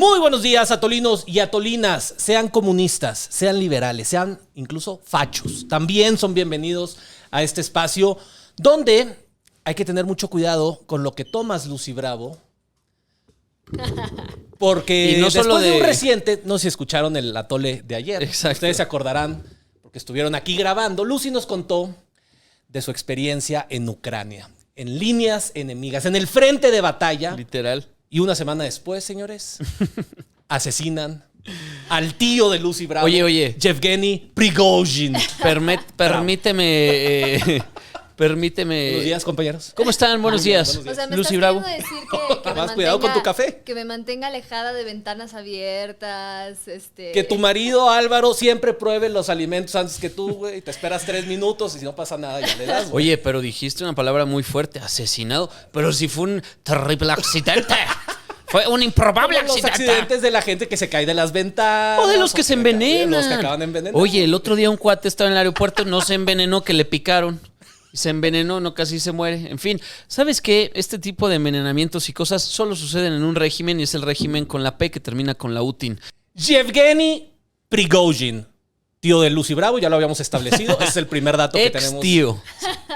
Muy buenos días, atolinos y atolinas. Sean comunistas, sean liberales, sean incluso fachos. También son bienvenidos a este espacio donde hay que tener mucho cuidado con lo que tomas, Lucy Bravo. Porque y no después solo de un reciente, no sé si escucharon el atole de ayer. Exacto. Ustedes se acordarán, porque estuvieron aquí grabando. Lucy nos contó de su experiencia en Ucrania, en líneas enemigas, en el frente de batalla. Literal. Y una semana después, señores, asesinan al tío de Lucy Bravo. Oye. Yevgeny Prigozhin. Permíteme. Buenos días, compañeros. ¿Cómo están? Buenos días. O sea, me Lucy estás Bravo. queriendo decir que Más cuidado con tu café. Que me mantenga alejada de ventanas abiertas, Que tu marido, Álvaro, siempre pruebe los alimentos antes que tú, güey. Te esperas 3 minutos y si no pasa nada ya le das, güey. Oye, pero dijiste una palabra muy fuerte, asesinado. Pero si fue un terrible accidente. Fue un improbable Como los accidente. accidentes de la gente que se cae de las ventanas. O de los que se envenenan. Los que acaban envenenados. Oye, el otro día un cuate estaba en el aeropuerto, no se envenenó, que le picaron. Se envenenó, no casi se muere. En fin, ¿sabes qué? Este tipo de envenenamientos y cosas solo suceden en un régimen y es el régimen con la P que termina con la UTIN. Yevgeny Prigozhin, tío de Lucy Bravo, ya lo habíamos establecido. Ese es el primer dato que tenemos.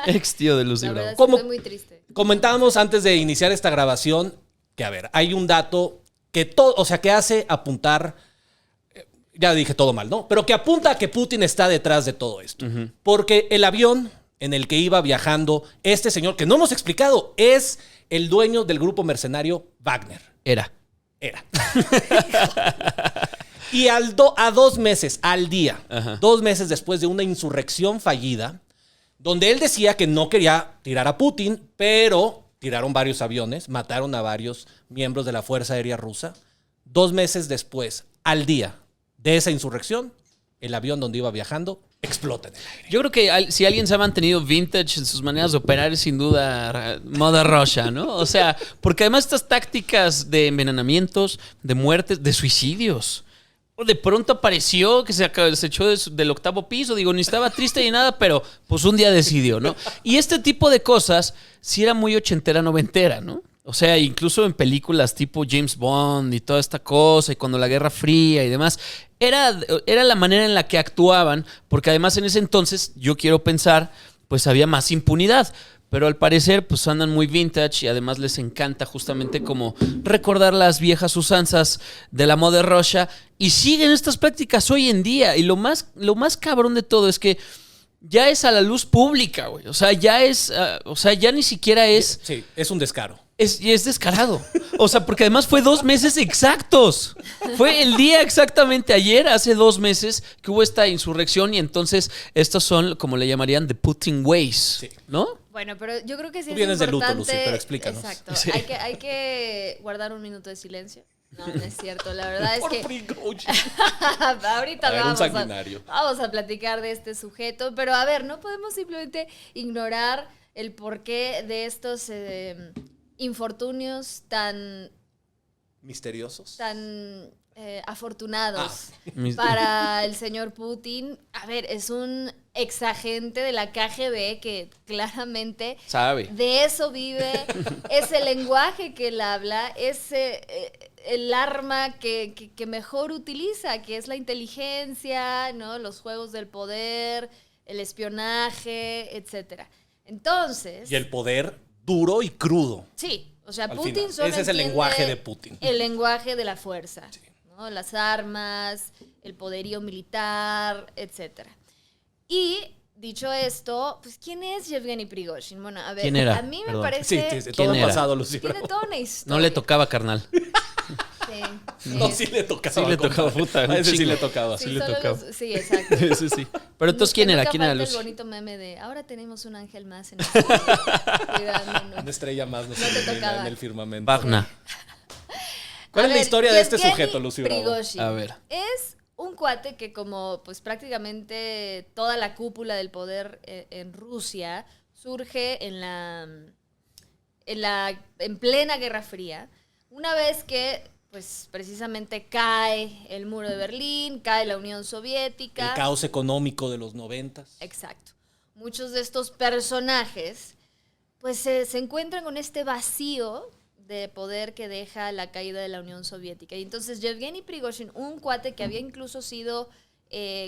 Ex tío de Lucy la Bravo. verdad es que ¿Cómo? estoy muy triste. Comentábamos antes de iniciar esta grabación que, a ver, hay un dato que que hace apuntar, ya dije todo mal, ¿no? Pero que apunta a que Putin está detrás de todo esto. Uh-huh. Porque el avión en el que iba viajando este señor, que no hemos explicado, es el dueño del grupo mercenario Wagner. Era. Y a 2 meses, al día, Ajá. 2 meses después de una insurrección fallida, donde él decía que no quería tirar a Putin, pero tiraron varios aviones, mataron a varios miembros de la Fuerza Aérea Rusa. 2 meses después, al día de esa insurrección, el avión donde iba viajando explota en el aire. Yo creo que si alguien se ha mantenido vintage en sus maneras de operar es sin duda Mother Russia, ¿no? O sea, porque además estas tácticas de envenenamientos, de muertes, de suicidios, de pronto apareció que se echó del 8º piso, digo, ni estaba triste ni nada, pero pues un día decidió, ¿no? Y este tipo de cosas sí era muy ochentera, noventera, ¿no? O sea, incluso en películas tipo James Bond y toda esta cosa, y cuando la Guerra Fría y demás, era la manera en la que actuaban, porque además en ese entonces, yo quiero pensar, pues había más impunidad. Pero al parecer, pues andan muy vintage y además les encanta justamente como recordar las viejas usanzas de la Mother Russia y siguen estas prácticas hoy en día. Y lo más cabrón de todo es que ya es a la luz pública, güey. O sea, ya ni siquiera es... Sí, es un descaro. Es descarado. O sea, porque además fue 2 meses exactos. Fue el día exactamente ayer, hace 2 meses, que hubo esta insurrección y entonces estos son, como le llamarían, the Putin ways, sí. ¿No? Bueno, pero yo creo que sí Tú es vienes importante... de luto, Lucy, pero explícanos. Exacto. Sí. Hay que guardar un minuto de silencio. No es cierto. La verdad es que... Ahorita vamos a platicar de este sujeto. Pero a ver, no podemos simplemente ignorar el porqué de estos... infortunios tan misteriosos, tan afortunados para el señor Putin. A ver, es un exagente de la KGB que claramente sabe. De eso vive, es el lenguaje que él habla, es el arma que mejor utiliza, que es la inteligencia, ¿no? Los juegos del poder, el espionaje, etcétera. Entonces... Y el poder duro y crudo. Sí, o sea, Putin solo ese es el lenguaje de Putin. El lenguaje de la fuerza, sí. ¿no? Las armas, el poderío militar, etcétera. Y dicho esto, pues ¿quién es Yevgeny Prigozhin? Bueno, a ver, ¿quién era? A mí Perdón. me parece Sí, todo era? pasado, Lucy. Tiene toda una historia. No le tocaba, carnal. Sí. No, sí le tocaba. Sí le tocaba, puta. A ese sí le tocaba. Sí le tocaba. Sí, exacto. Ese sí. Pero entonces, ¿quién era? ¿Quién era Lucy? El bonito meme de, ahora tenemos un ángel más en el cuidándonos. Una estrella más nos ilumina en el firmamento. Wagner. ¿Cuál es la historia de este sujeto, Lucy Bravo? Prigozhin. A ver. Es un cuate que como pues prácticamente toda la cúpula del poder en Rusia surge en plena Guerra Fría, una vez que pues precisamente cae el muro de Berlín, cae la Unión Soviética. El caos económico de los 90s. Exacto. Muchos de estos personajes pues se encuentran con este vacío de poder que deja la caída de la Unión Soviética. Y entonces Yevgeny Prigozhin, un cuate que había incluso sido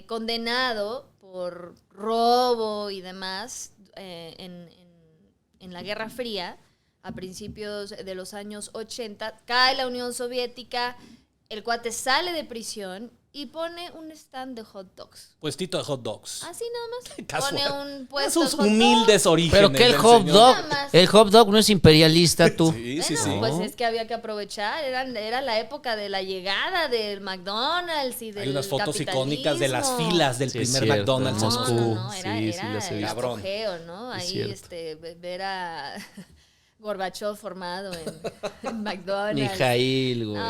condenado por robo y demás en la Guerra Fría, a principios de los años 80, cae la Unión Soviética, el cuate sale de prisión y pone un stand de hot dogs. Puestito de hot dogs. Así nada más. Casual. Pone un puesto Esos de hot humildes orígenes. Pero que el del hot señor. dog, Nada más. el hot dog no es imperialista, tú. Sí, sí, Bueno, sí. pues es que había que aprovechar. Era la época de la llegada del McDonald's y del Hay unas fotos icónicas de las capitalismo. filas del Sí, es primer cierto, McDonald's en no, Moscú. No, era, Sí, era las he el visto. apogeo, ¿no? Es Ahí cierto. ver a Gorbachov formado en McDonald's. Mijail, güey.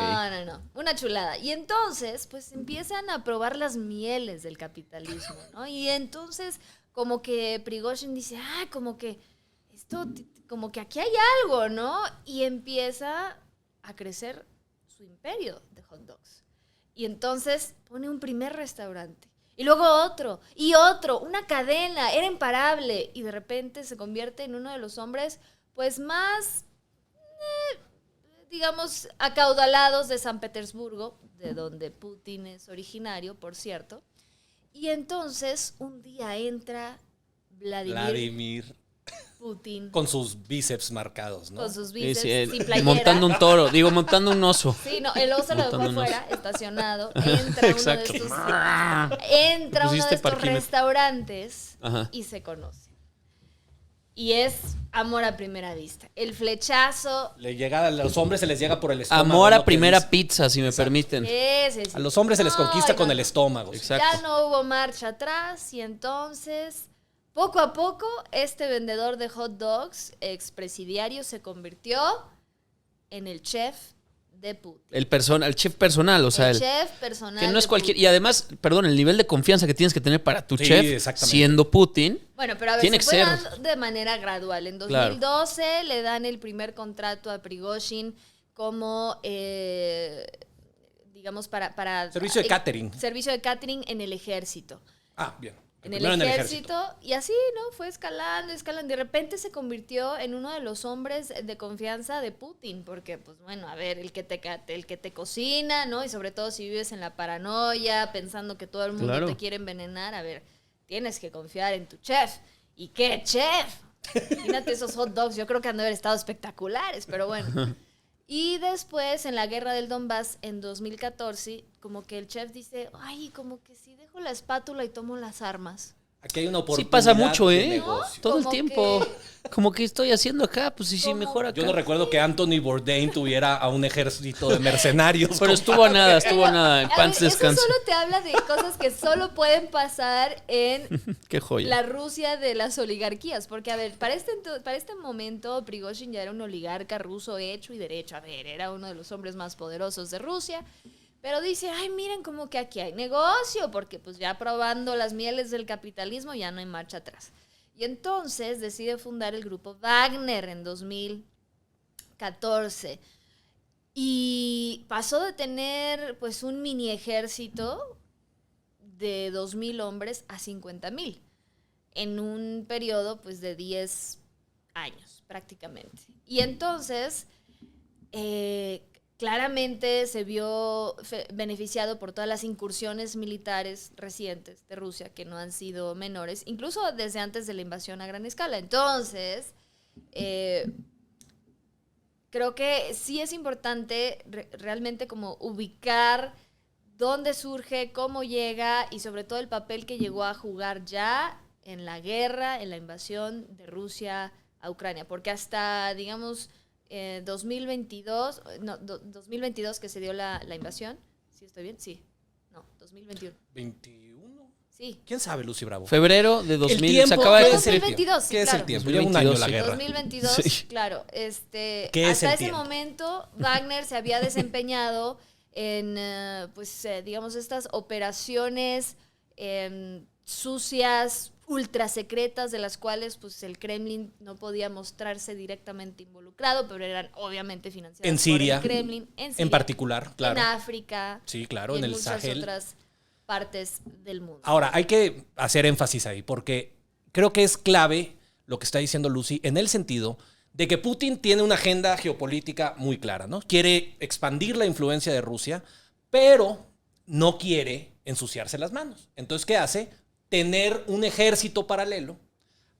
No. Una chulada. Y entonces, pues empiezan a probar las mieles del capitalismo, ¿no? Y entonces, como que Prigozhin dice, como que esto, como que aquí hay algo, ¿no? Y empieza a crecer su imperio de hot dogs. Y entonces pone un primer restaurante. Y luego otro, y otro, una cadena, era imparable. Y de repente se convierte en uno de los hombres, pues, más, digamos, acaudalados de San Petersburgo, de donde Putin es originario, por cierto. Y entonces, un día entra Vladimir Putin Con sus bíceps marcados, ¿no? con sus Sí, bíceps, sí, sin playera. montando un toro, montando un oso. Sí, no, el oso lo dejó Montando un oso. afuera, estacionado. Entra Exacto. uno de Pusiste estos parquímetro. restaurantes Ajá. y se conocen. Y es amor a primera vista. El flechazo. A los hombres se les llega por el estómago. Amor ¿no? a Que primera dice- pizza, si me permiten. Sí. A los hombres se les conquista No, con no, el no. estómago. Exacto. Ya no hubo marcha atrás y entonces, poco a poco, este vendedor de hot dogs, expresidiario, se convirtió en el chef de Putin. El chef personal, o sea, el chef personal. que no es de cualquier. Putin. Y además, perdón, el nivel de confianza que tienes que tener para tu Sí, chef, exactamente. siendo Putin. Bueno, pero a ver, Tiene se que fue ser. dando de manera gradual. En Claro. 2012 le dan el primer contrato a Prigozhin como, digamos, para... Servicio de catering. Servicio de catering en el ejército. Bien. En el Primero ejército. Y así, ¿no? Fue escalando. De repente se convirtió en uno de los hombres de confianza de Putin. Porque, pues bueno, a ver, el que te cocina, ¿no? Y sobre todo si vives en la paranoia, pensando que todo el mundo Claro. te quiere envenenar. A ver, tienes que confiar en tu chef. ¿Y qué chef? Imagínate esos hot dogs. Yo creo que han de haber estado espectaculares, pero bueno. Y después, en la guerra del Donbass, en 2014, como que el chef dice, como que si dejo la espátula y tomo las armas. Aquí hay una Sí oportunidad. pasa mucho, de ¿eh? negocio. Todo el Como tiempo. que- Como que estoy haciendo acá, pues sí, Como- mejor acá. Yo no recuerdo que Anthony Bourdain tuviera a un ejército de mercenarios. Pero estuvo a nada, En A pants ver, eso descanso. solo te habla de cosas que solo pueden pasar en Qué joya. la Rusia de las oligarquías. Porque, a ver, para este momento, Prigozhin ya era un oligarca ruso hecho y derecho. A ver, era uno de los hombres más poderosos de Rusia. Pero dice, miren, como que aquí hay negocio, porque pues ya probando las mieles del capitalismo ya no hay marcha atrás. Y entonces decide fundar el grupo Wagner en 2014. Y pasó de tener pues un mini ejército de 2,000 hombres a 50,000 en un periodo pues de 10 años prácticamente. Y entonces claramente se vio beneficiado por todas las incursiones militares recientes de Rusia, que no han sido menores, incluso desde antes de la invasión a gran escala. Entonces, creo que sí es importante realmente como ubicar dónde surge, cómo llega y sobre todo el papel que llegó a jugar ya en la guerra, en la invasión de Rusia a Ucrania. Porque hasta, digamos, 2022 que se dio la invasión. ¿Sí estoy bien? Sí. No, 2021. 21. Sí. ¿Quién sabe, Lucy Bravo? Febrero de 2000. tiempo, Se acaba de ¿qué es cumplir. el tiempo? 2022, sí, ¿Qué es claro. el tiempo? Lleva un año la 2022, guerra. 2022, Sí. claro. ¿Qué es Hasta el ese tiempo? momento, Wagner se había desempeñado en, digamos, estas operaciones sucias, ultra secretas, de las cuales pues el Kremlin no podía mostrarse directamente involucrado, pero eran obviamente financiadas En Siria, por el Kremlin, en Siria, En particular, claro. en África, Sí, claro, y en en el muchas Sahel. otras partes del mundo. Ahora, hay que hacer énfasis ahí, porque creo que es clave lo que está diciendo Lucy, en el sentido de que Putin tiene una agenda geopolítica muy clara, ¿no? Quiere expandir la influencia de Rusia, pero no quiere ensuciarse las manos. Entonces, ¿qué hace? Tener un ejército paralelo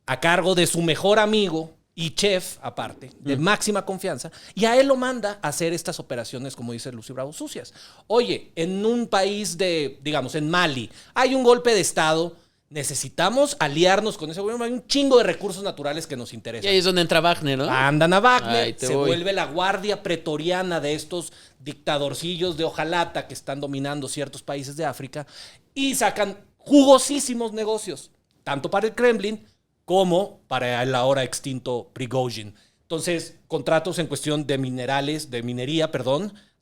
a cargo de su mejor amigo y chef, aparte, de máxima confianza, y a él lo manda a hacer estas operaciones, como dice Lucy Bravo, sucias. Oye, en un país digamos, en Mali, hay un golpe de Estado. Necesitamos aliarnos con ese gobierno. Hay un chingo de recursos naturales que nos interesan. Y ahí es donde entra Wagner, ¿no? Andan a Wagner, Ay, se vuelve la guardia pretoriana de estos dictadorcillos de hojalata que están dominando ciertos países de África y sacan jugosísimos negocios, tanto para el Kremlin como para el ahora extinto Prigozhin. Entonces, contratos en cuestión de minería,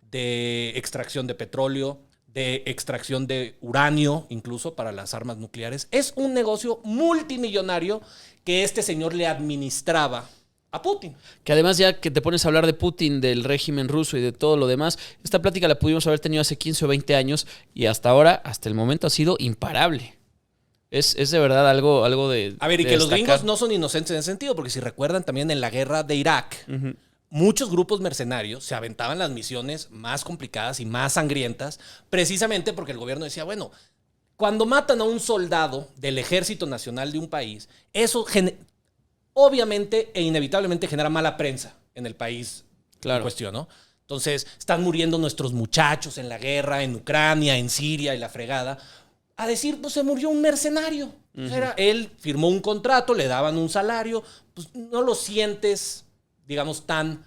de extracción de petróleo, de extracción de uranio, incluso para las armas nucleares. Es un negocio multimillonario que este señor le administraba a Putin. Que además, ya que te pones a hablar de Putin, del régimen ruso y de todo lo demás, esta plática la pudimos haber tenido hace 15 o 20 años y hasta ahora, hasta el momento, ha sido imparable. Es de verdad algo de. A ver, y que los gringos no son inocentes en ese sentido, porque si recuerdan también en la guerra de Irak, muchos grupos mercenarios se aventaban las misiones más complicadas y más sangrientas, precisamente porque el gobierno decía, bueno, cuando matan a un soldado del ejército nacional de un país, eso obviamente e inevitablemente genera mala prensa en el país en cuestión, ¿no? Entonces, están muriendo nuestros muchachos en la guerra, en Ucrania, en Siria y la fregada. A decir, pues se murió un mercenario. Él firmó un contrato, le daban un salario, pues no lo sientes, digamos, tan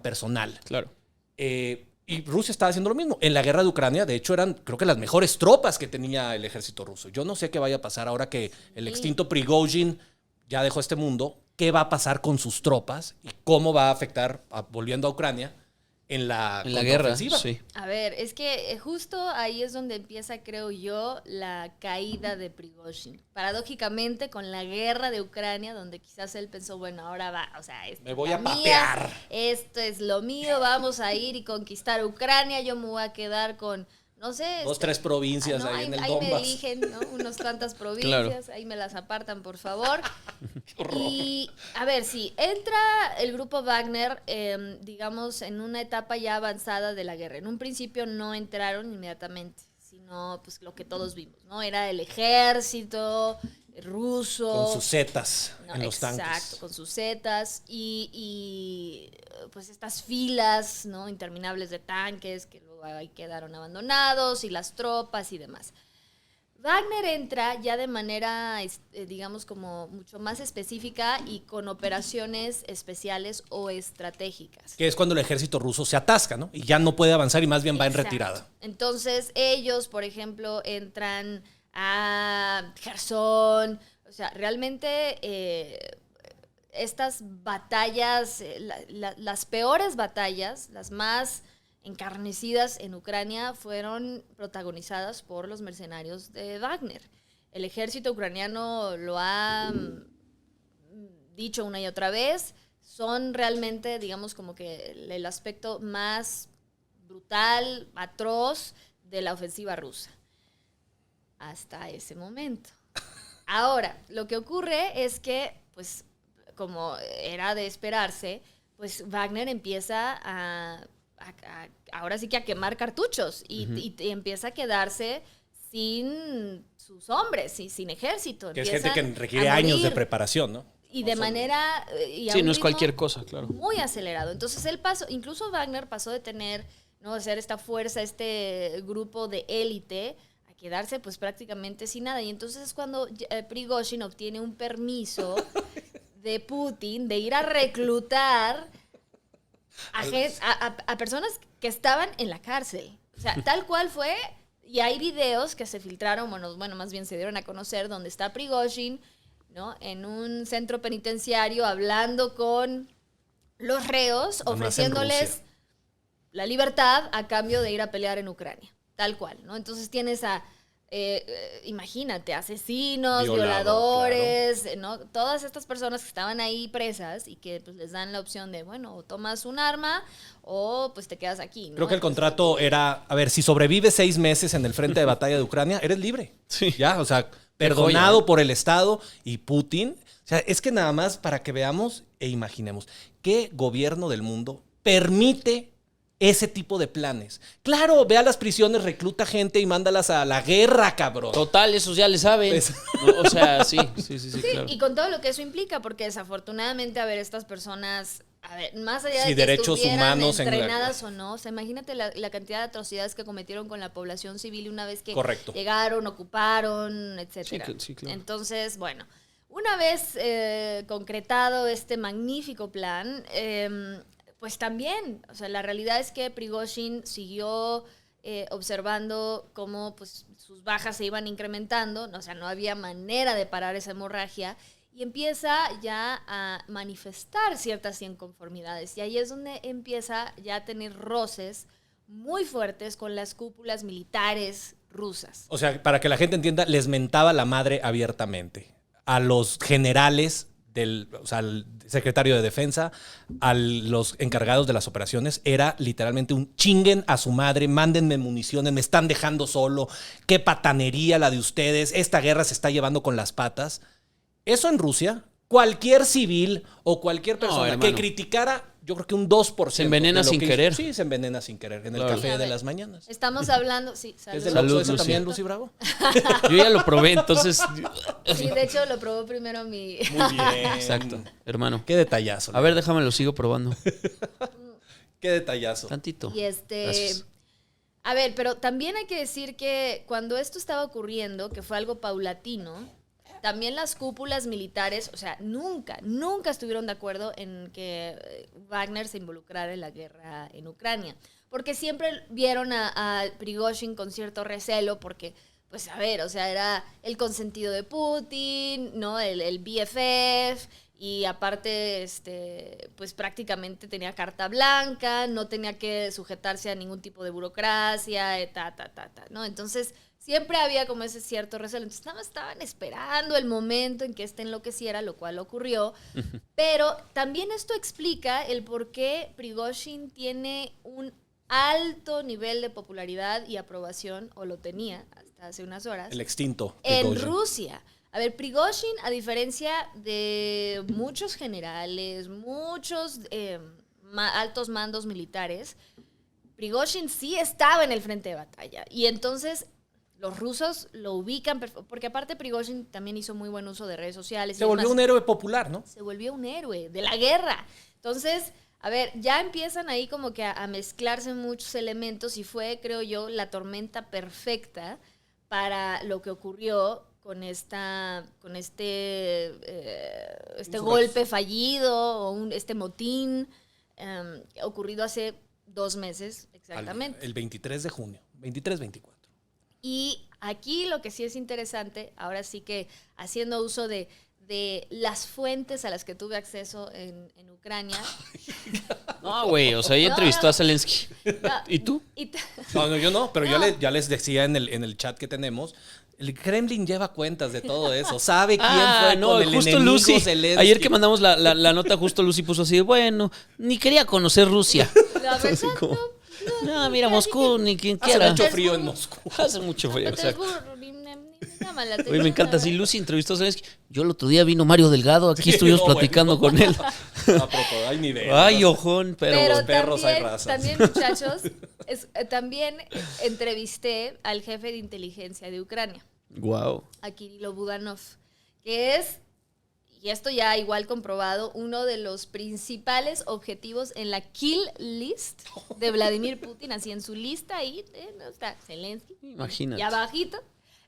personal. Claro. Y Rusia estaba haciendo lo mismo. En la guerra de Ucrania, de hecho, eran, creo que las mejores tropas que tenía el ejército ruso. Yo no sé qué vaya a pasar ahora que el extinto Prigozhin ya dejó este mundo. ¿Qué va a pasar con sus tropas? ¿Y cómo va a afectar, volviendo a Ucrania, en la guerra? Sí. A ver, es que justo ahí es donde empieza, creo yo, la caída de Prigozhin. Paradójicamente, con la guerra de Ucrania, donde quizás él pensó, bueno, ahora va, o sea, me voy a papear. Esto es lo mío, vamos a ir y conquistar Ucrania, yo me voy a quedar con, no sé. 3 provincias ahí en el Donbass. Ahí me eligen, ¿no? Unas cuantas provincias, ahí me las apartan, por favor. Y, a ver, sí, entra el grupo Wagner, digamos, en una etapa ya avanzada de la guerra. En un principio no entraron inmediatamente, sino pues lo que todos vimos, ¿no? Era el ejército ruso. Con sus zetas en los tanques. Exacto, con sus zetas y pues estas filas, ¿no? Interminables de tanques que luego ahí quedaron abandonados y las tropas y demás. Wagner entra ya de manera, digamos, como mucho más específica y con operaciones especiales o estratégicas. Que es cuando el ejército ruso se atasca, ¿no? Y ya no puede avanzar y más bien va en Exacto. retirada. Entonces, ellos, por ejemplo, entran a Kherson. O sea, realmente estas batallas, las peores batallas, las más encarnecidas en Ucrania, fueron protagonizadas por los mercenarios de Wagner. El ejército ucraniano lo ha dicho una y otra vez, son realmente, digamos, como que el aspecto más brutal, atroz de la ofensiva rusa. Hasta ese momento. Ahora, lo que ocurre es que, pues, como era de esperarse, pues Wagner empieza ahora sí que a quemar cartuchos y empieza a quedarse sin sus hombres, sin ejército. Que es gente que requiere años de preparación, ¿no? Y de manera... sí, no es cualquier cosa, claro. Muy acelerado. Entonces él pasó, incluso Wagner pasó de tener, ¿no?, de ser esta fuerza, este grupo de élite, a quedarse pues prácticamente sin nada. Y entonces es cuando Prigozhin obtiene un permiso de Putin de ir a reclutar a personas que estaban en la cárcel. O sea, tal cual fue. Y hay videos que se filtraron, bueno, más bien se dieron a conocer, donde está Prigozhin, ¿no?, en un centro penitenciario hablando con los reos, ofreciéndoles la libertad a cambio de ir a pelear en Ucrania. Tal cual, ¿no? Entonces tienes imagínate, asesinos, violadores, claro, ¿no? Todas estas personas que estaban ahí presas y que pues les dan la opción de, bueno, o tomas un arma o pues te quedas aquí, ¿no? Creo que el contrato era, a ver, si sobrevives 6 meses en el frente de batalla de Ucrania, eres libre. Sí. Ya, o sea, perdonado por el Estado y Putin. O sea, es que nada más para que veamos e imaginemos. ¿qué gobierno del mundo permite ese tipo de planes? Claro, ve a las prisiones, recluta gente y mándalas a la guerra, cabrón. Total, esos ya le saben. Pues- No, o sea, sí, Sí, claro. y con todo lo que eso implica, porque desafortunadamente, a ver, estas personas, a ver, más allá Sí, de que derechos estuvieran humanos en la- entrenadas o no, o sea, imagínate la cantidad de atrocidades que cometieron con la población civil una vez que Correcto. llegaron, ocuparon, etcétera. Sí, claro. Entonces, bueno, una vez concretado este magnífico plan, pues también, o sea, la realidad es que Prigozhin siguió observando cómo pues, sus bajas se iban incrementando, o sea, no había manera de parar esa hemorragia, y empieza ya a manifestar ciertas inconformidades. Y ahí es donde empieza ya a tener roces muy fuertes con las cúpulas militares rusas. O sea, para que la gente entienda, les mentaba la madre abiertamente a los generales o sea, al secretario de defensa, a los encargados de las operaciones. Era literalmente un chinguen a su madre, mándenme municiones, me están dejando solo, qué patanería la de ustedes, esta guerra se está llevando con las patas. Eso en Rusia, cualquier civil o cualquier persona que hermano. criticara, yo creo que un 2%. Se envenena de lo sin que querer. Sí, se envenena sin querer, en el Claro. café Sí, a de ver, las mañanas. Estamos hablando, sí, ¿Es del Salud, Oxxo eso Lucy. también, Lucy Bravo? Yo ya lo probé, entonces. Sí, de hecho lo probó primero mi... Muy bien. Exacto, hermano. Qué detallazo. A ver, déjame lo sigo probando. Qué detallazo. Tantito. Y Gracias. a ver, pero también hay que decir que cuando esto estaba ocurriendo, que fue algo paulatino, también las cúpulas militares, o sea, nunca estuvieron de acuerdo en que Wagner se involucrara en la guerra en Ucrania. Porque siempre vieron a Prigozhin con cierto recelo, porque, pues a ver, o sea, era el consentido de Putin, ¿no? El BFF. Y aparte, pues prácticamente tenía carta blanca, no tenía que sujetarse a ningún tipo de burocracia, ¿no? Entonces, siempre había como ese cierto recelo. Entonces, nada más estaban esperando el momento en que enloqueciera, lo cual ocurrió. Pero también esto explica el por qué Prigozhin tiene un alto nivel de popularidad y aprobación, o lo tenía hasta hace unas horas, El extinto. en Prigozhin. Rusia. A ver, Prigozhin, a diferencia de muchos generales, muchos altos mandos militares, Prigozhin sí estaba en el frente de batalla. Y entonces los rusos lo ubican, porque aparte Prigozhin también hizo muy buen uso de redes sociales. Se volvió un héroe popular, ¿no? Se volvió un héroe de la guerra. Entonces, a ver, ya empiezan ahí como que a mezclarse muchos elementos y fue, creo yo, la tormenta perfecta para lo que ocurrió con este golpe fallido o este motín ocurrido hace 2 meses exactamente. El 23 de junio. 23-24. Y aquí lo que sí es interesante, ahora sí que haciendo uso de las fuentes a las que tuve acceso en Ucrania. No, güey, o sea, ella No, entrevistó no. a Zelensky. No, ¿Y tú? No, yo no, pero No. ya les decía en el chat que tenemos, el Kremlin lleva cuentas de todo eso. Sabe quién fue no, con el justo enemigo Lucy. Zelensky. Ayer que mandamos la nota, justo Lucy puso así, bueno, ni quería conocer Rusia. La verdad, Así como, no, no, mira, Moscú, ni quien Hace quiera. mucho frío en Moscú. Hace mucho frío, exacto. ni me llama la Oye, atención, me encanta, la sí, verdad. Lucy entrevistó a Zelensky. Yo el otro día vino Mario Delgado, aquí Sí, estuvimos no, platicando bueno. con él. A propósito, hay nivel. Ay, ojón, pero los perros hay razas. También, muchachos, también entrevisté al jefe de inteligencia de Ucrania, wow. a Kirilo Budanov, que es, y esto ya igual comprobado, uno de los principales objetivos en la kill list de Vladimir Putin, así en su lista ahí, ¿no? Está Zelensky, Imagínate. y abajito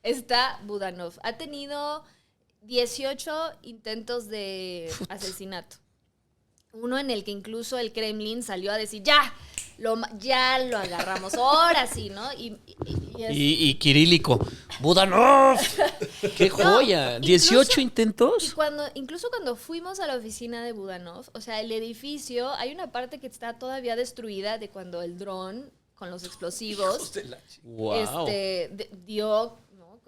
está Budanov. Ha tenido 18 intentos de asesinato. Uno en el que incluso el Kremlin salió a decir, ya lo agarramos, ahora sí, ¿no? Y Kirílico, Budanov, qué joya, No, 18 Y intentos. incluso cuando fuimos a la oficina de Budanov, o sea, el edificio, hay una parte que está todavía destruida de cuando el dron con los explosivos Wow. dio, ¿no?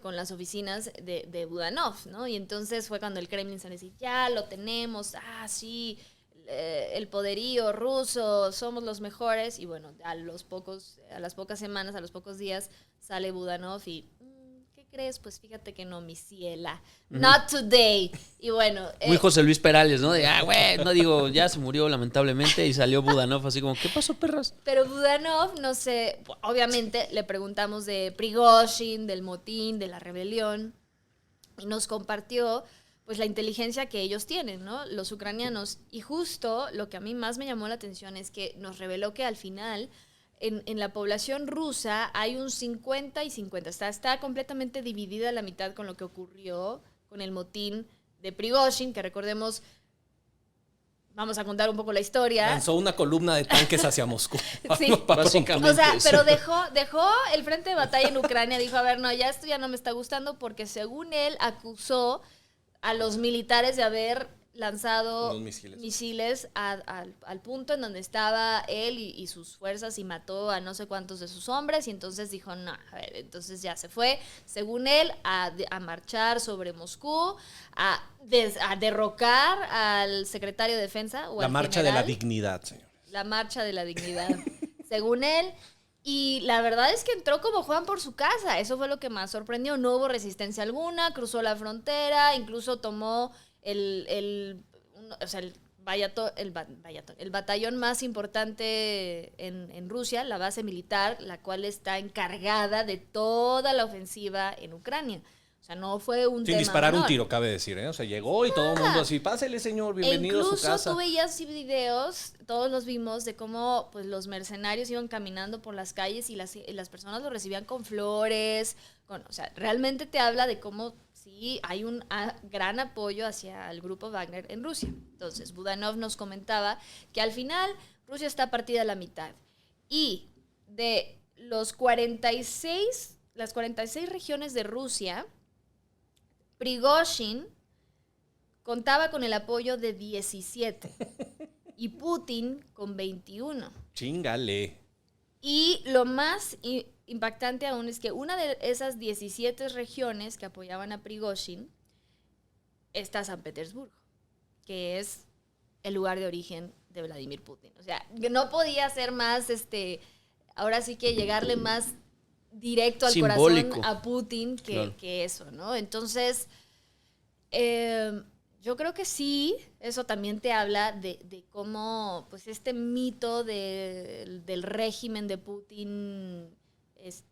con las oficinas de Budanov, ¿no? Y entonces fue cuando el Kremlin se decía, ya lo tenemos, sí, el poderío ruso, somos los mejores. Y bueno, a las pocas semanas, a los pocos días, sale Budanov y, ¿qué crees? Pues fíjate que no, mi ciela. Not today. Y bueno. Muy José Luis Perales, ¿no? De, güey, no digo, ya se murió lamentablemente y salió Budanov así como, ¿qué pasó, perras? Pero Budanov, no sé, obviamente le preguntamos de Prigozhin, del motín, de la rebelión, y nos compartió pues la inteligencia que ellos tienen, ¿no? Los ucranianos. Y justo lo que a mí más me llamó la atención es que nos reveló que al final en la población rusa hay un 50 y 50. Está completamente dividida a la mitad con lo que ocurrió con el motín de Prigozhin, que recordemos, vamos a contar un poco la historia. Lanzó una columna de tanques hacia Moscú. Sí, básicamente. O sea, pero dejó el frente de batalla en Ucrania. Dijo, a ver, no, ya esto ya no me está gustando porque según él acusó a los militares de haber lanzado misiles al punto en donde estaba él y sus fuerzas y mató a no sé cuántos de sus hombres y entonces dijo, no, a ver, entonces ya se fue, según él, a marchar sobre Moscú, a derrocar al secretario de defensa o la al marcha general. de la dignidad, señor. La marcha de la dignidad, según él. Y la verdad es que entró como Juan por su casa. Eso fue lo que más sorprendió. No hubo resistencia alguna, cruzó la frontera, incluso tomó el batallón más importante en Rusia, la base militar, la cual está encargada de toda la ofensiva en Ucrania. O sea, no fue un tema Sin disparar menor. un tiro, cabe decir, ¿eh? O sea, llegó y todo el mundo así, pásele, señor, bienvenido a su casa. Incluso tú veías videos, todos los vimos, de cómo pues los mercenarios iban caminando por las calles y las personas lo recibían con flores. O sea, realmente te habla de cómo sí hay un gran apoyo hacia el grupo Wagner en Rusia. Entonces, Budanov nos comentaba que al final Rusia está partida a la mitad. Y de las 46 regiones de Rusia, Prigozhin contaba con el apoyo de 17 y Putin con 21. Chíngale. Y lo más impactante aún es que una de esas 17 regiones que apoyaban a Prigozhin está San Petersburgo, que es el lugar de origen de Vladimir Putin. O sea, no podía ser más, ahora sí que llegarle más directo al simbólico corazón a Putin que eso, ¿no? Entonces, yo creo que sí, eso también te habla de cómo pues este mito del régimen de Putin es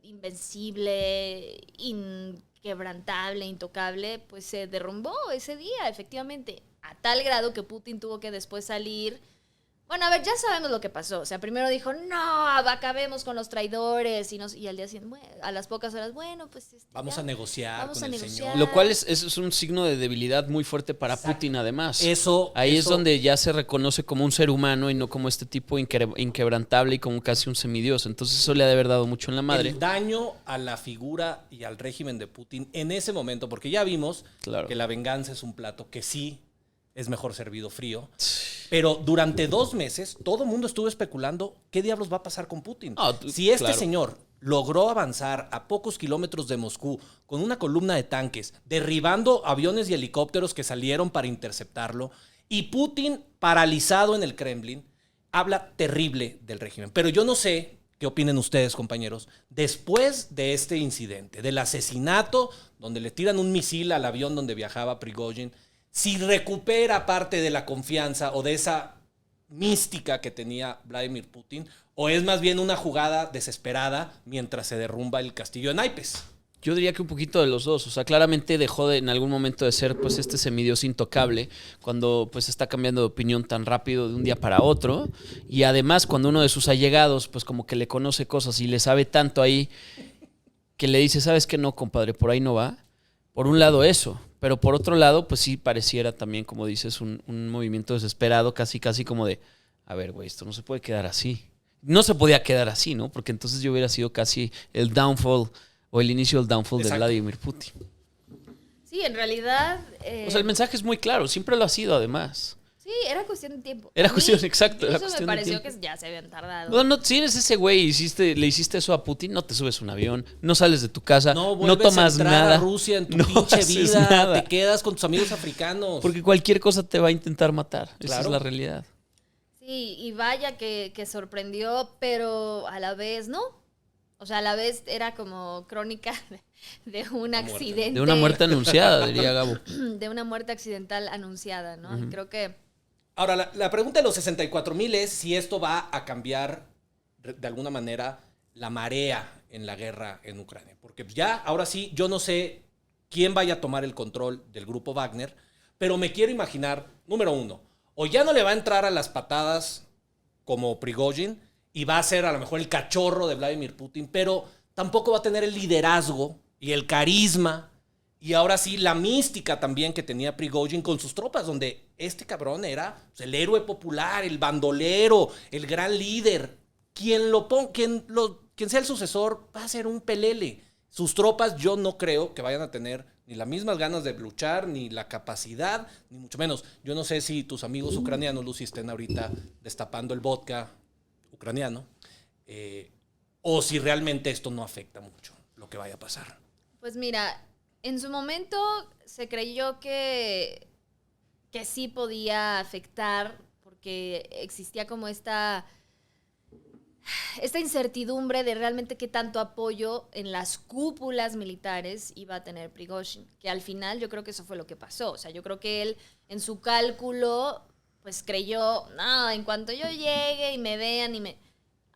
invencible, inquebrantable, intocable, pues se derrumbó ese día, efectivamente, a tal grado que Putin tuvo que después salir. Bueno, a ver, ya sabemos lo que pasó. O sea, primero dijo, no, acabemos con los traidores. Y al día siguiente, bueno, a las pocas horas, bueno, pues... Vamos a negociar con el señor. Lo cual es un signo de debilidad muy fuerte para Putin, además. Ahí es donde ya se reconoce como un ser humano y no como este tipo inquebrantable y como casi un semidios. Entonces eso le ha de haber dado mucho en la madre. El daño a la figura y al régimen de Putin en ese momento, porque ya vimos que la venganza es un plato que sí es mejor servido frío. Pero durante 2 meses todo el mundo estuvo especulando qué diablos va a pasar con Putin. Si este señor logró avanzar a pocos kilómetros de Moscú con una columna de tanques, derribando aviones y helicópteros que salieron para interceptarlo, y Putin paralizado en el Kremlin, habla terrible del régimen. Pero yo no sé qué opinen ustedes, compañeros, después de este incidente, del asesinato, donde le tiran un misil al avión donde viajaba Prigozhin, si recupera parte de la confianza o de esa mística que tenía Vladimir Putin, o es más bien una jugada desesperada mientras se derrumba el castillo de naipes. Yo diría que un poquito de los dos. O sea, claramente dejó en algún momento de ser pues este semidios intocable cuando pues está cambiando de opinión tan rápido de un día para otro. Y además cuando uno de sus allegados pues como que le conoce cosas y le sabe tanto ahí que le dice, ¿sabes qué? No, compadre, por ahí no va. Por un lado eso. Pero por otro lado, pues sí pareciera también, como dices, un movimiento desesperado, casi como de, a ver, güey, esto no se puede quedar así. No se podía quedar así, ¿no? Porque entonces yo hubiera sido casi el downfall o el inicio del downfall de Vladimir Putin. Sí, en realidad... O sea, el mensaje es muy claro, siempre lo ha sido además. Sí, era cuestión de tiempo. Exacto. Eso me pareció que ya se habían tardado. Si eres ese güey y le hiciste eso a Putin, no te subes un avión, no sales de tu casa, no tomas a entrar nada. A Rusia en tu pinche vida, nada. Te quedas con tus amigos africanos. Porque cualquier cosa te va a intentar matar. Claro. Esa es la realidad. Sí, y vaya que sorprendió, pero a la vez no. O sea, a la vez era como crónica de un accidente. De una muerte anunciada, diría Gabo. De una muerte accidental anunciada, ¿no? Y creo que... Ahora, la pregunta de los 64,000 es si esto va a cambiar de alguna manera la marea en la guerra en Ucrania. Porque ya, ahora sí, yo no sé quién vaya a tomar el control del grupo Wagner, pero me quiero imaginar, número uno, o ya no le va a entrar a las patadas como Prigozhin y va a ser a lo mejor el cachorro de Vladimir Putin, pero tampoco va a tener el liderazgo y el carisma y ahora sí la mística también que tenía Prigozhin con sus tropas, donde este cabrón era pues, el héroe popular, el bandolero, el gran líder. Quien sea el sucesor va a ser un pelele. Sus tropas yo no creo que vayan a tener ni las mismas ganas de luchar, ni la capacidad, ni mucho menos. Yo no sé si tus amigos ucranianos, Lucy, estén ahorita destapando el vodka ucraniano, o si realmente esto no afecta mucho lo que vaya a pasar. Pues mira, en su momento se creyó que sí podía afectar, porque existía como esta incertidumbre de realmente qué tanto apoyo en las cúpulas militares iba a tener Prigozhin, que al final yo creo que eso fue lo que pasó. O sea, yo creo que él en su cálculo pues creyó, no, en cuanto yo llegue y me vean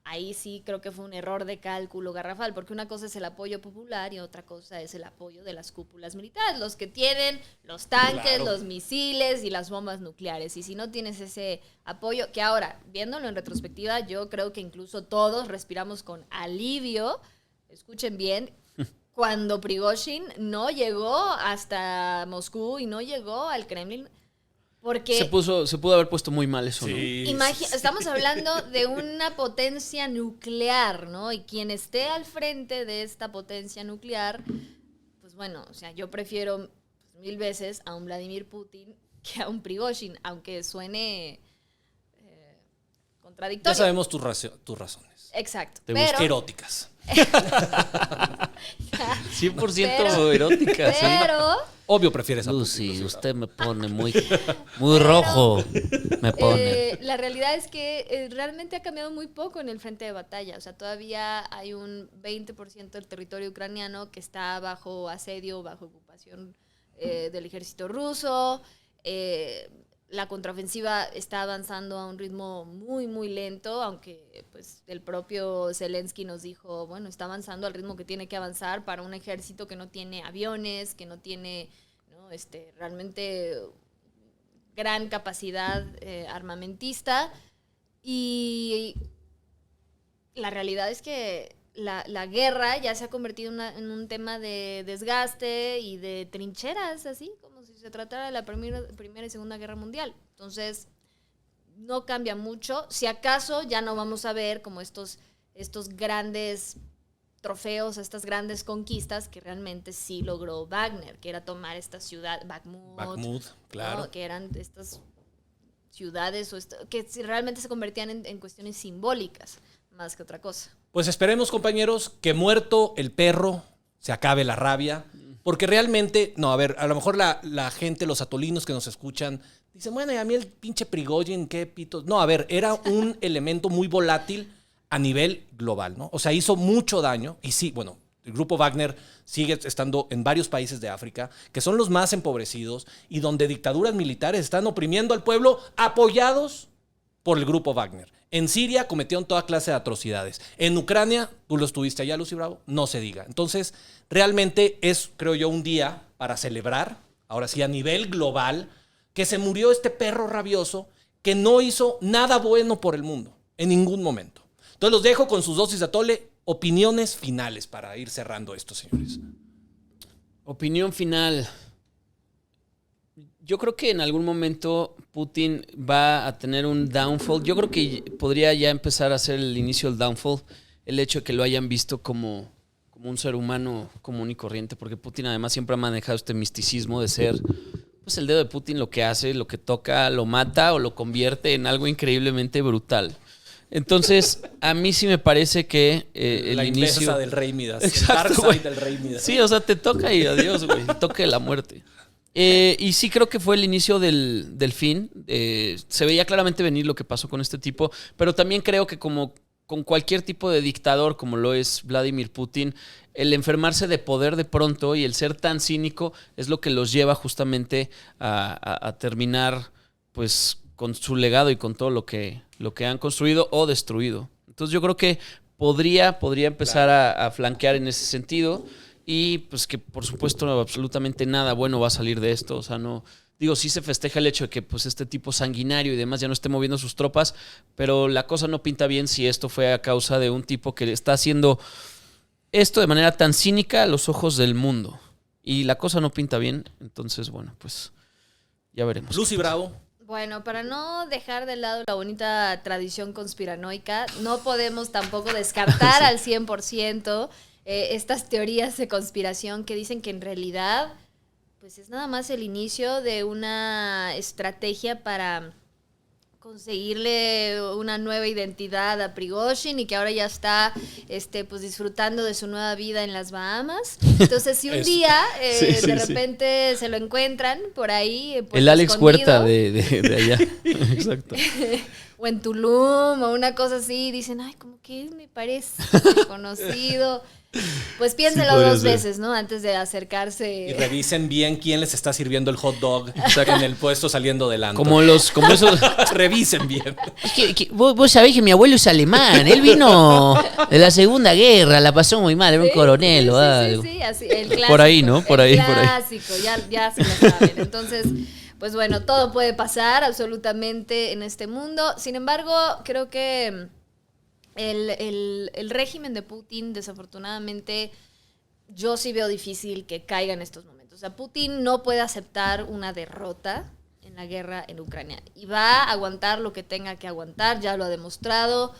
ahí sí creo que fue un error de cálculo garrafal, porque una cosa es el apoyo popular y otra cosa es el apoyo de las cúpulas militares, los que tienen los tanques, claro, los misiles y las bombas nucleares. Y si no tienes ese apoyo, que ahora, viéndolo en retrospectiva, yo creo que incluso todos respiramos con alivio, escuchen bien, cuando Prigozhin no llegó hasta Moscú y no llegó al Kremlin. Porque se pudo haber puesto muy mal eso, sí, ¿no? Estamos hablando de una potencia nuclear, ¿no? Y quien esté al frente de esta potencia nuclear, pues bueno, o sea, yo prefiero pues, 1000 veces a un Vladimir Putin que a un Prigozhin, aunque suene contradictorio. Ya sabemos tus razones. Exacto. Pero eróticas. 100% eróticas. Pero... Obvio prefieres a Lucy, usted me pone muy rojo. Me pone. La realidad es que realmente ha cambiado muy poco en el frente de batalla. O sea, todavía hay un 20% del territorio ucraniano que está bajo asedio, bajo ocupación del ejército ruso. La contraofensiva está avanzando a un ritmo muy, muy lento, aunque pues el propio Zelensky nos dijo, bueno, está avanzando al ritmo que tiene que avanzar para un ejército que no tiene aviones, que no tiene, ¿no? Realmente gran capacidad armamentista. Y la realidad es que la guerra ya se ha convertido en un tema de desgaste y de trincheras, así como si se tratara de la Primera y Segunda Guerra Mundial. Entonces, no cambia mucho. Si acaso ya no vamos a ver como estos grandes trofeos, estas grandes conquistas que realmente sí logró Wagner, que era tomar esta ciudad, Bakhmut, claro. ¿no? Que eran estas ciudades que realmente se convertían en cuestiones simbólicas más que otra cosa. Pues esperemos, compañeros, que muerto el perro se acabe la rabia, porque realmente, no, a ver, a lo mejor la gente, los atolinos que nos escuchan, dicen, bueno, y a mí el pinche Prigozhin, qué pitos. No, a ver, era un elemento muy volátil a nivel global, ¿no? O sea, hizo mucho daño, y sí, bueno, el grupo Wagner sigue estando en varios países de África, que son los más empobrecidos, y donde dictaduras militares están oprimiendo al pueblo, apoyados por el grupo Wagner. En Siria cometieron toda clase de atrocidades. En Ucrania, tú lo estuviste allá, Lucy Bravo, no se diga. Entonces, realmente es, creo yo, un día para celebrar, ahora sí, a nivel global, que se murió este perro rabioso que no hizo nada bueno por el mundo, en ningún momento. Entonces, los dejo con sus dosis de atole. Opiniones finales para ir cerrando esto, señores. Opinión final. Yo creo que en algún momento Putin va a tener un downfall. Yo creo que podría ya empezar a ser el inicio del downfall, el hecho de que lo hayan visto como un ser humano común y corriente, porque Putin además siempre ha manejado este misticismo de ser, pues el dedo de Putin lo que hace, lo que toca, lo mata o lo convierte en algo increíblemente brutal. Entonces, a mí sí me parece que la inicio... inversa del Rey Midas. Exacto, el Dark Side del Rey Midas. Sí, o sea, te toca y adiós, güey. Toque la muerte. Y sí creo que fue el inicio del fin. Se veía claramente venir lo que pasó con este tipo, pero también creo que como con cualquier tipo de dictador como lo es Vladimir Putin, el enfermarse de poder de pronto y el ser tan cínico es lo que los lleva justamente a terminar pues con su legado y con todo lo que han construido o destruido. Entonces yo creo que podría empezar a flanquear en ese sentido y pues que por supuesto absolutamente nada bueno va a salir de esto. O sea, no... Digo, sí se festeja el hecho de que pues este tipo sanguinario y demás ya no esté moviendo sus tropas, pero la cosa no pinta bien si esto fue a causa de un tipo que está haciendo esto de manera tan cínica a los ojos del mundo. Y la cosa no pinta bien, entonces, bueno, pues ya veremos. Lucy Bravo. Bueno, para no dejar de lado la bonita tradición conspiranoica, no podemos tampoco descartar al 100% estas teorías de conspiración que dicen que en realidad pues es nada más el inicio de una estrategia para conseguirle una nueva identidad a Prigozhin y que ahora ya está pues disfrutando de su nueva vida en las Bahamas. Entonces, si un día de repente se lo encuentran por ahí, pues, el Alex escondido, Huerta de allá. Exacto. o en Tulum o una cosa así, dicen, ay, como que me parece conocido. Pues piénselo dos veces, ¿no? Antes de acercarse. Y revisen bien quién les está sirviendo el hot dog en el puesto saliendo del antro. Como esos... Revisen bien. Es que vos sabés que mi abuelo es alemán. Él vino de la Segunda Guerra, la pasó muy mal, era un coronel o algo. Sí, así, el clásico. Por ahí, ¿no? Por ahí. Clásico, ya se lo saben. Entonces, pues bueno, todo puede pasar absolutamente en este mundo. Sin embargo, creo que el régimen de Putin, desafortunadamente, yo sí veo difícil que caiga en estos momentos. O sea, Putin no puede aceptar una derrota en la guerra en Ucrania y va a aguantar lo que tenga que aguantar, ya lo ha demostrado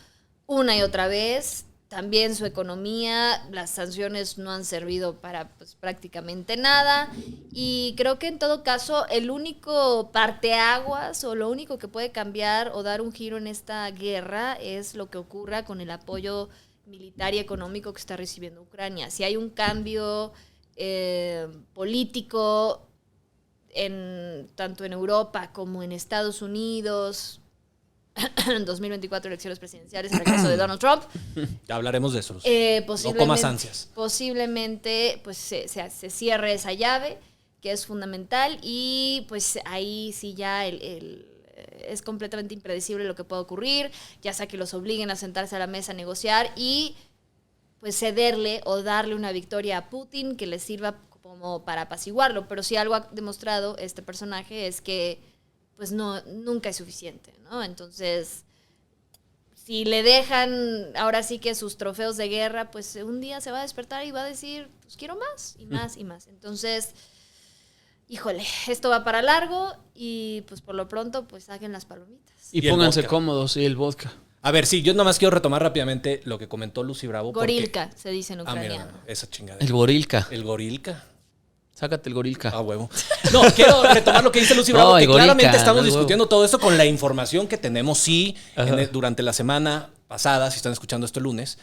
una y otra vez. También su economía, las sanciones no han servido para pues, prácticamente nada. Y creo que en todo caso el único parteaguas o lo único que puede cambiar o dar un giro en esta guerra es lo que ocurra con el apoyo militar y económico que está recibiendo Ucrania. Si hay un cambio político tanto en Europa como en Estados Unidos, en 2024 elecciones presidenciales, el regreso de Donald Trump. Ya hablaremos de eso. No comas ansias. Posiblemente pues, se cierre esa llave, que es fundamental, y pues ahí sí ya es completamente impredecible lo que pueda ocurrir, ya sea que los obliguen a sentarse a la mesa a negociar y pues cederle o darle una victoria a Putin que le sirva como para apaciguarlo. Pero si algo ha demostrado este personaje es que pues nunca es suficiente, ¿no? Entonces, si le dejan ahora sí que sus trofeos de guerra, pues un día se va a despertar y va a decir, pues quiero más y más y más. Entonces, híjole, esto va para largo y pues por lo pronto pues saquen las palomitas. Y pónganse cómodos, y el vodka. A ver, sí, yo nada más quiero retomar rápidamente lo que comentó Lucy Bravo. Gorilka, se dice en ucraniano. Mira, esa chingadera. El gorilka. El gorilka. Sácate el gorilka. Ah, huevo. No, quiero retomar lo que dice Lucy Bravo, No, que gorilka, claramente estamos no, discutiendo todo esto con la información que tenemos, sí, durante la semana pasada, si están escuchando esto el lunes,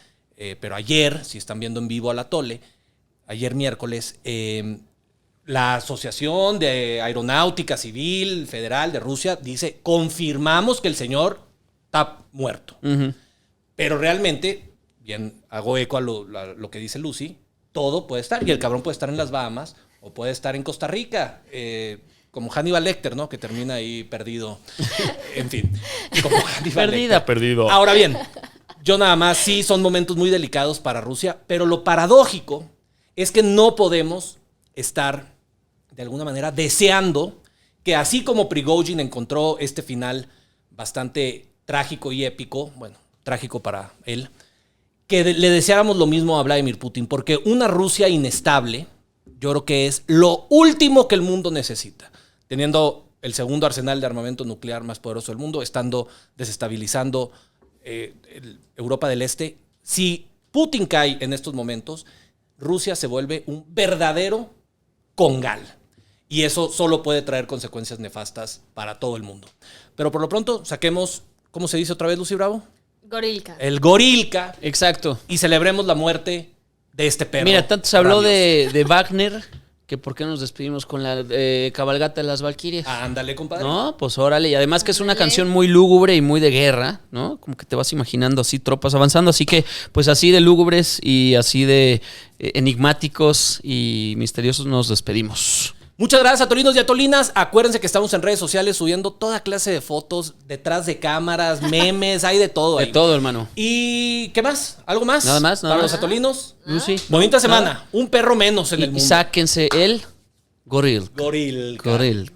pero ayer, si están viendo en vivo a la Tole, ayer miércoles, la Asociación de Aeronáutica Civil Federal de Rusia dice, confirmamos que el señor está muerto. Uh-huh. Pero realmente, bien, hago eco a lo que dice Lucy, todo puede estar, y el cabrón puede estar en las Bahamas, o puede estar en Costa Rica, como Hannibal Lecter, ¿no? Que termina ahí perdido. En fin. Como Hannibal Lecter. Perdido. Ahora bien, yo nada más, sí, son momentos muy delicados para Rusia, pero lo paradójico es que no podemos estar, de alguna manera, deseando que así como Prigozhin encontró este final bastante trágico y épico, bueno, trágico para él, que le deseáramos lo mismo a Vladimir Putin, porque una Rusia inestable, yo creo que es lo último que el mundo necesita. Teniendo el segundo arsenal de armamento nuclear más poderoso del mundo, estando desestabilizando Europa del Este. Si Putin cae en estos momentos, Rusia se vuelve un verdadero congal. Y eso solo puede traer consecuencias nefastas para todo el mundo. Pero por lo pronto, saquemos, ¿cómo se dice otra vez, Lucy Bravo? Gorilka. El gorilka. Exacto. Y celebremos la muerte de este perro. Mira, tanto se habló de Wagner que por qué nos despedimos con la cabalgata de las Valquirias. Ándale, compadre. No, pues órale. Y además que es una Ándale. canción muy lúgubre y muy de guerra, ¿no? Como que te vas imaginando así tropas avanzando. Así que, pues así de lúgubres y así de enigmáticos y misteriosos nos despedimos. Muchas gracias, atolinos y atolinas. Acuérdense que estamos en redes sociales subiendo toda clase de fotos, detrás de cámaras, memes, hay de todo De ahí. todo, hermano. ¿Y qué más? ¿Algo más? Nada más, nada Para más. los atolinos. Lucy. Bonita Nada. semana. Un perro menos en el Y mundo. sáquense el goril. Goril. Goril.